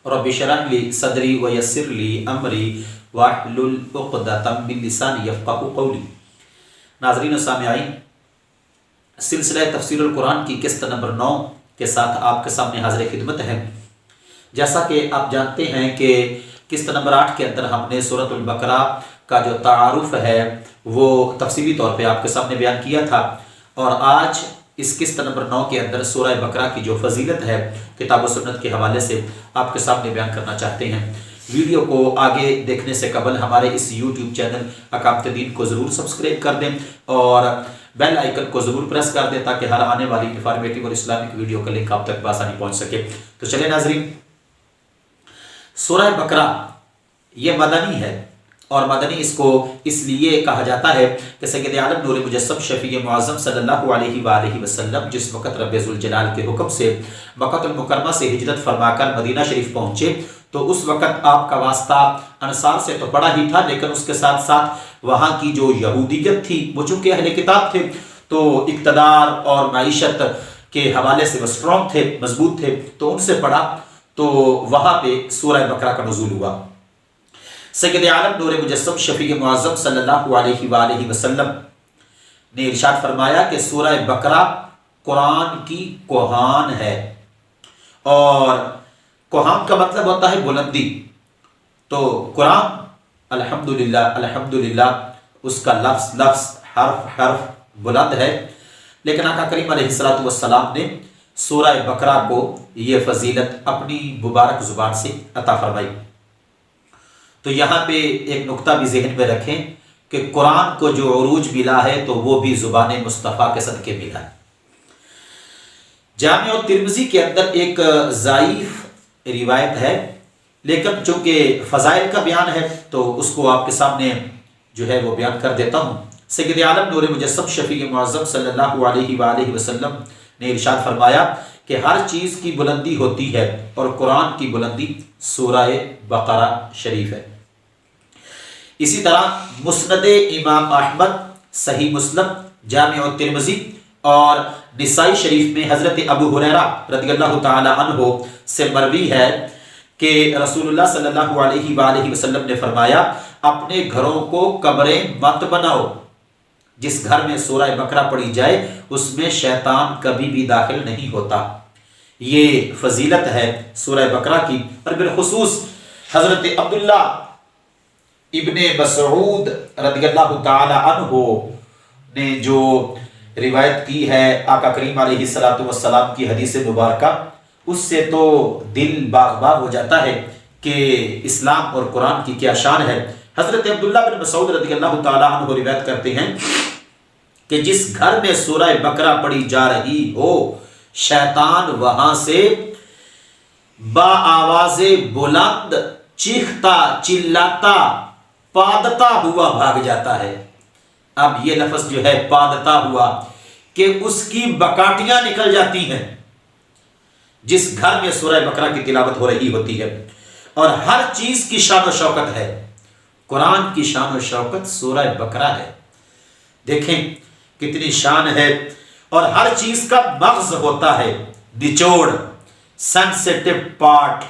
Rabbi इश्रह ली सदरी व यस्सिर ली अमरी वाहलुल उक़दतम मिन लिसानी यफ़क़हू क़ौली। नाज़रीन व सामिईन, सिलसिला तफ़सीरुल कुरान की किस्त नंबर 9 के साथ आपके सामने हाज़िर खिदमत है। जैसा कि आप जानते हैं कि किस्त नंबर 8 के अंदर हमने सूरतुल बकरा का जो तारुफ है वो तफसीली तौर पे आपके सामने बयान किया था, और आज इस किस्त नंबर 9 के अंदर सूरह बकरा की जो फजीलत है किताब व सुन्नत के हवाले से आपके सामने बयान करना चाहते हैं। वीडियो को आगे देखने से कबल हमारे इस यूट्यूब चैनल अकामत दीन को ज़रूर सब्सक्राइब कर दें और बेल आइकन को ज़रूर प्रेस कर दें ताकि हर आने वाली इंफॉर्मेटिव और इस्लामिक वीडियो का लिंक आप तक बआसानी पहुँच सके। तो चले नाज़रीन, सूरह बकरा ये मदनी है, और मदनी इसको इसलिए कहा जाता है कि सैयद आलम नूर मुजस्सम शफी मुअज़्ज़म सल्लल्लाहु अलैहि वसल्लम जिस वक़्त रब्बे ज़ुल जलाल के हुक्म से मक्कातुल मुकर्रमा से हिजरत फरमाकर मदीना शरीफ पहुँचे, तो उस वक़्त आपका वास्ता अंसार से तो बड़ा ही था, लेकिन उसके साथ साथ वहाँ की जो यहूदियत थी, वो चूँकि अहले किताब थे तो इक़्तिदार और मईशत के हवाले से वो स्ट्रॉन्ग थे, मजबूत थे, तो उनसे पढ़ा, तो वहाँ पे सूरह बकरा का नुज़ूल हुआ। सैयद आलम नूर मुजस्सम शफी मुअज़्ज़म सल्लल्लाहु अलैहि वसल्लम ने इरशाद फरमाया कि सूरह बकरा कुरान की कोहान है, और कोहान का मतलब होता है बुलंदी। तो कुरान अल्हम्दुलिल्लाह अल्हम्दुलिल्लाह उसका लफ्ज़ लफ्ज़ हर्फ हर्फ बुलंद है, लेकिन आका करीम अलैहिस्सलातु वस्सलाम ने सूरह बकरा को ये फजीलत अपनी मुबारक ज़ुबान से अता फरमाई। तो यहाँ पे एक नुक्ता भी ज़हन में रखें कि कुरान को जो उरूज मिला है तो वो भी ज़ुबान मुस्तफ़ा के सदके मिला है। जामे और तिरमिज़ी के अंदर एक ज़ाइफ रिवायत है, लेकिन चूँकि फ़ज़ाइल का बयान है तो उसको आपके सामने जो है वो बयान कर देता हूँ। सैयद आलम नूर मुजस्सम शफी मुअज़्ज़म सल्लल्लाहु अलैहि वसल्लम ने इरशाद फरमाया कि हर चीज़ की बुलंदी होती है, और कुरान की बुलंदी सूरह बकरा शरीफ है। इसी तरह मुस्नद इमाम अहमद, सही मुस्लिम, जामे और तिरमिज़ी और निसाई शरीफ में हज़रत अबू हुरैरा रज़ियल्लाहु ताला अन्हु से मरवी है कि रसूलुल्लाह सल्लल्लाहु अलैहि वसल्लम ने फरमाया, अपने घरों को कब्रें मत बनाओ। जिस घर में सूरह बकरा पढ़ी जाए उसमें शैतान कभी भी दाखिल नहीं होता। ये फजीलत है सूरह बकरा की, और बिलखुसूस हज़रत अब्दुल्ला इब्ने मसऊद रज़ियल्लाहु ताला अन्हु ने जो रिवायत की है आका करीम अलैहिस्सलातु वस्सलाम की हदीस मुबारका, उससे तो दिल बाग बाग हो जाता है कि इस्लाम और कुरान की क्या शान है। हज़रत अब्दुल्ला बिन मसऊद रज़ियल्लाहु ताला अन्हु रिवायत करते हैं कि जिस घर में सूरह बकरा पढ़ी जा रही हो, शैतान वहां से बाआवाज़े बुलंद चीखता चिल्लाता पादता हुआ भाग जाता है। अब ये लफ्ज़ जो है पादता हुआ, कि उसकी बकाटियां निकल जाती हैं जिस घर में सूरह बकरा की तिलावत हो रही होती है। और हर चीज की शान व शौकत है, कुरान की शान व शौकत सूरह बकरा है। देखें कितनी शान है, और हर चीज का मग़ज़ होता है, निचोड़, सेंसिटिव पार्ट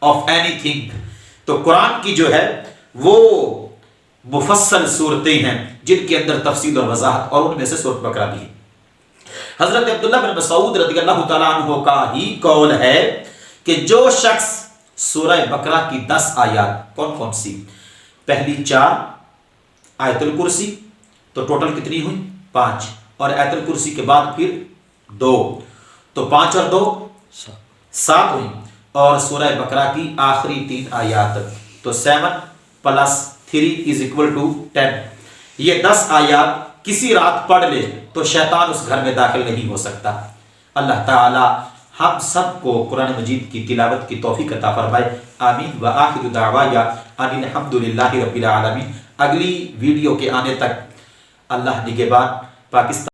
ऑफ एनीथिंग। तो कुरान की जो है वो मुफस्सल सूरतें हैं जिनके अंदर तफसील और वजाहत, और उनमें से सूरत बकरा भी है। हज़रत अब्दुल्ला बिन मसऊद रज़ियल्लाहु ताला अन्हु का ही कौल है कि जो शख्स सूरह बकरा की 10 आयत, कौन कौन सी, पहली 4 आयतुल कुर्सी, तो टोटल कितनी हुई 5, और आयतुल कुर्सी के बाद फिर 2, तो 5 और 2 7 हुई, और सूरह बकरा की आखिरी 3 आयत, तो 7 + 3 = 10। ये 10 आयत किसी रात पढ़ ले तो शैतान उस घर में दाखिल नहीं हो सकता। अल्लाह ताला हम सबको कुरान मजीद की तिलावत की तौफीक अता फरमाए। आमीन व आखिरु दावाया अनिल हम्दुलिल्लाहि रब्बिल आलमीन। अगली वीडियो के आने तक अल्लाह निगहबान। पाकिस्तान।